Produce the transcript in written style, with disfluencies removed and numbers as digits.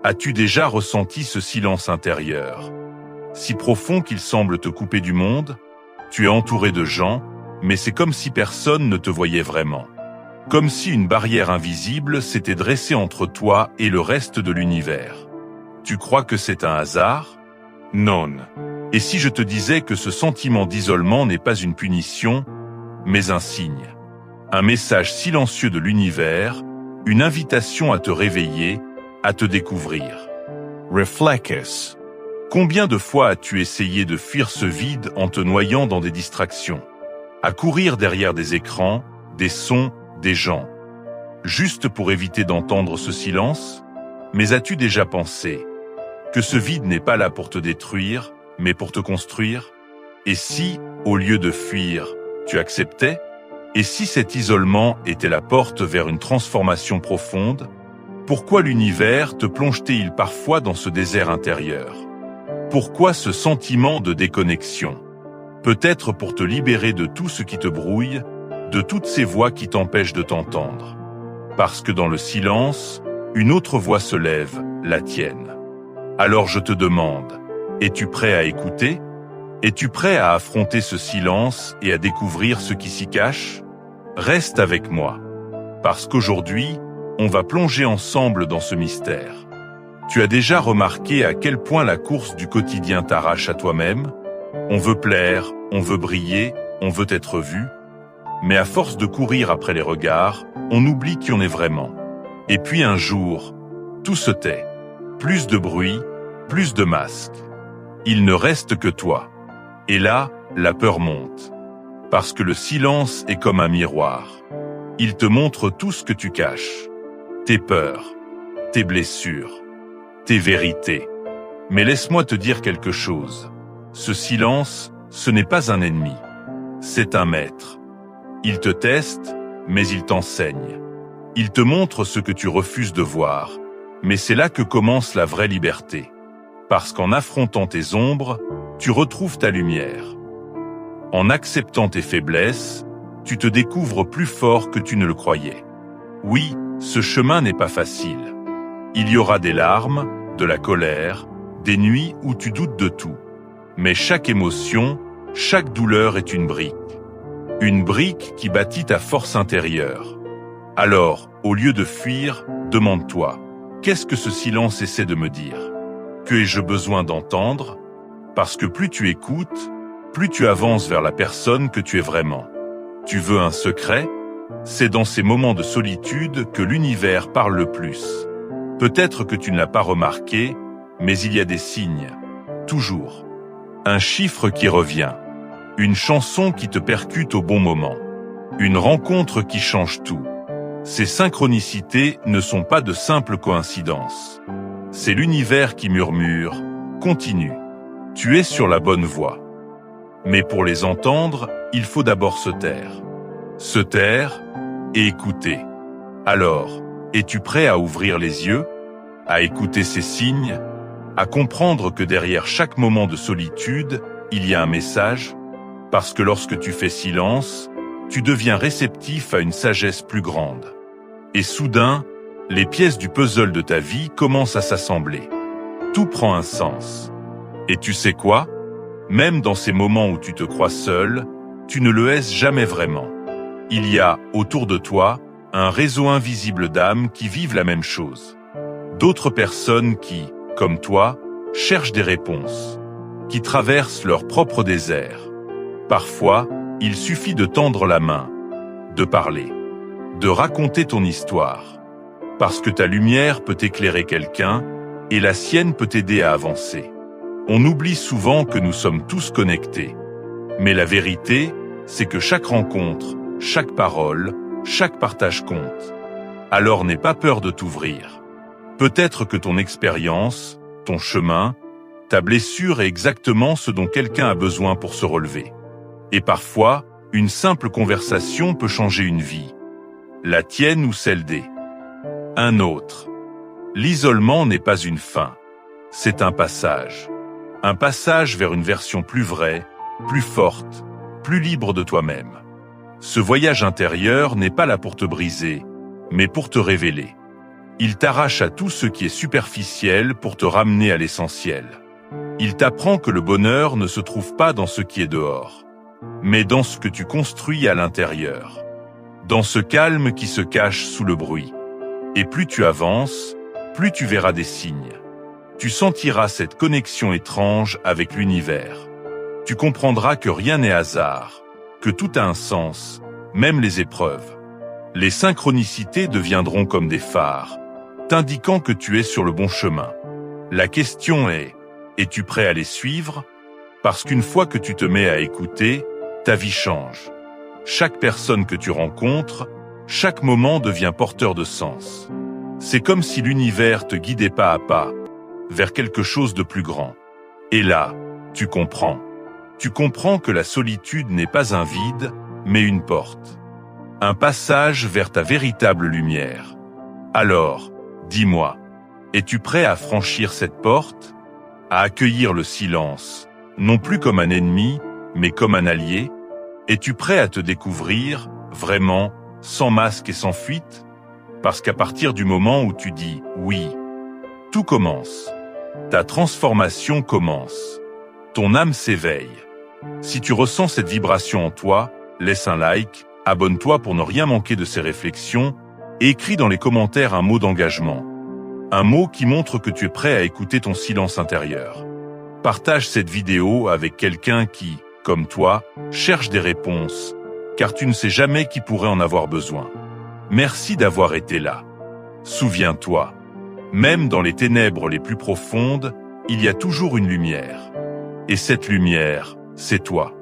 As-tu déjà ressenti ce silence intérieur, si profond qu'il semble te couper du monde? Tu es entouré de gens, mais c'est comme si personne ne te voyait vraiment. Comme si une barrière invisible s'était dressée entre toi et le reste de l'univers. Tu crois que c'est un hasard? Non. Et si je te disais que ce sentiment d'isolement n'est pas une punition, mais un signe? Un message silencieux de l'univers, une invitation à te réveiller, à te découvrir. Reflectus. Combien de fois as-tu essayé de fuir ce vide en te noyant dans des distractions? À courir derrière des écrans, des sons, des gens. Juste pour éviter d'entendre ce silence? Mais as-tu déjà pensé que ce vide n'est pas là pour te détruire, mais pour te construire? Et si, au lieu de fuir, tu acceptais? Et si cet isolement était la porte vers une transformation profonde? Pourquoi l'univers te plonge-t-il parfois dans ce désert intérieur? Pourquoi ce sentiment de déconnexion? Peut-être pour te libérer de tout ce qui te brouille, de toutes ces voix qui t'empêchent de t'entendre. Parce que dans le silence, une autre voix se lève, la tienne. Alors je te demande, es-tu prêt à écouter? Es-tu prêt à affronter ce silence et à découvrir ce qui s'y cache? Reste avec moi, parce qu'aujourd'hui, on va plonger ensemble dans ce mystère. Tu as déjà remarqué à quel point la course du quotidien t'arrache à toi-même? On veut plaire, on veut briller, on veut être vu. Mais à force de courir après les regards, on oublie qui on est vraiment. Et puis un jour, tout se tait. Plus de bruit, plus de masques. Il ne reste que toi. Et là, la peur monte. Parce que le silence est comme un miroir. Il te montre tout ce que tu caches. Tes peurs, tes blessures, tes vérités. Mais laisse-moi te dire quelque chose. Ce silence, ce n'est pas un ennemi. C'est un maître. Il te teste, mais il t'enseigne. Il te montre ce que tu refuses de voir. Mais c'est là que commence la vraie liberté. Parce qu'en affrontant tes ombres, tu retrouves ta lumière. En acceptant tes faiblesses, tu te découvres plus fort que tu ne le croyais. Oui, ce chemin n'est pas facile. Il y aura des larmes, de la colère, des nuits où tu doutes de tout. Mais chaque émotion, chaque douleur est une brique. Une brique qui bâtit ta force intérieure. Alors, au lieu de fuir, demande-toi, qu'est-ce que ce silence essaie de me dire? Que ai-je besoin d'entendre? Parce que plus tu écoutes, plus tu avances vers la personne que tu es vraiment. Tu veux un secret? C'est dans ces moments de solitude que l'univers parle le plus. Peut-être que tu ne l'as pas remarqué, mais il y a des signes. Toujours. Un chiffre qui revient. Une chanson qui te percute au bon moment. Une rencontre qui change tout. Ces synchronicités ne sont pas de simples coïncidences. C'est l'univers qui murmure « Continue, tu es sur la bonne voie ». Mais pour les entendre, il faut d'abord se taire. Se taire et écouter. Alors, es-tu prêt à ouvrir les yeux, à écouter ces signes, à comprendre que derrière chaque moment de solitude, il y a un message? Parce que lorsque tu fais silence, tu deviens réceptif à une sagesse plus grande. Et soudain, les pièces du puzzle de ta vie commencent à s'assembler. Tout prend un sens. Et tu sais quoi? Même dans ces moments où tu te crois seul, tu ne le es jamais vraiment. Il y a, autour de toi, un réseau invisible d'âmes qui vivent la même chose. D'autres personnes qui, comme toi, cherchent des réponses, qui traversent leur propre désert. Parfois, il suffit de tendre la main, de parler, de raconter ton histoire. Parce que ta lumière peut éclairer quelqu'un et la sienne peut t'aider à avancer. On oublie souvent que nous sommes tous connectés. Mais la vérité, c'est que chaque rencontre, chaque parole, chaque partage compte. Alors n'aie pas peur de t'ouvrir. Peut-être que ton expérience, ton chemin, ta blessure est exactement ce dont quelqu'un a besoin pour se relever. Et parfois, une simple conversation peut changer une vie. La tienne ou celle un autre. L'isolement n'est pas une fin. C'est un passage. Un passage vers une version plus vraie, plus forte, plus libre de toi-même. Ce voyage intérieur n'est pas là pour te briser, mais pour te révéler. Il t'arrache à tout ce qui est superficiel pour te ramener à l'essentiel. Il t'apprend que le bonheur ne se trouve pas dans ce qui est dehors, mais dans ce que tu construis à l'intérieur, dans ce calme qui se cache sous le bruit. Et plus tu avances, plus tu verras des signes. Tu sentiras cette connexion étrange avec l'univers. Tu comprendras que rien n'est hasard, que tout a un sens, même les épreuves. Les synchronicités deviendront comme des phares, t'indiquant que tu es sur le bon chemin. La question est, es-tu prêt à les suivre? Parce qu'une fois que tu te mets à écouter, ta vie change. Chaque personne que tu rencontres, chaque moment devient porteur de sens. C'est comme si l'univers te guidait pas à pas, vers quelque chose de plus grand. Et là, tu comprends. Tu comprends que la solitude n'est pas un vide, mais une porte. Un passage vers ta véritable lumière. Alors, dis-moi, es-tu prêt à franchir cette porte? À accueillir le silence, non plus comme un ennemi, mais comme un allié? Es-tu prêt à te découvrir, vraiment, sans masque et sans fuite? Parce qu'à partir du moment où tu dis « oui », tout commence. Ta transformation commence. Ton âme s'éveille. Si tu ressens cette vibration en toi, laisse un like, abonne-toi pour ne rien manquer de ces réflexions, et écris dans les commentaires un mot d'engagement. Un mot qui montre que tu es prêt à écouter ton silence intérieur. Partage cette vidéo avec quelqu'un qui, comme toi, cherche des réponses, car tu ne sais jamais qui pourrait en avoir besoin. Merci d'avoir été là. Souviens-toi, même dans les ténèbres les plus profondes, il y a toujours une lumière. Et cette lumière, c'est toi.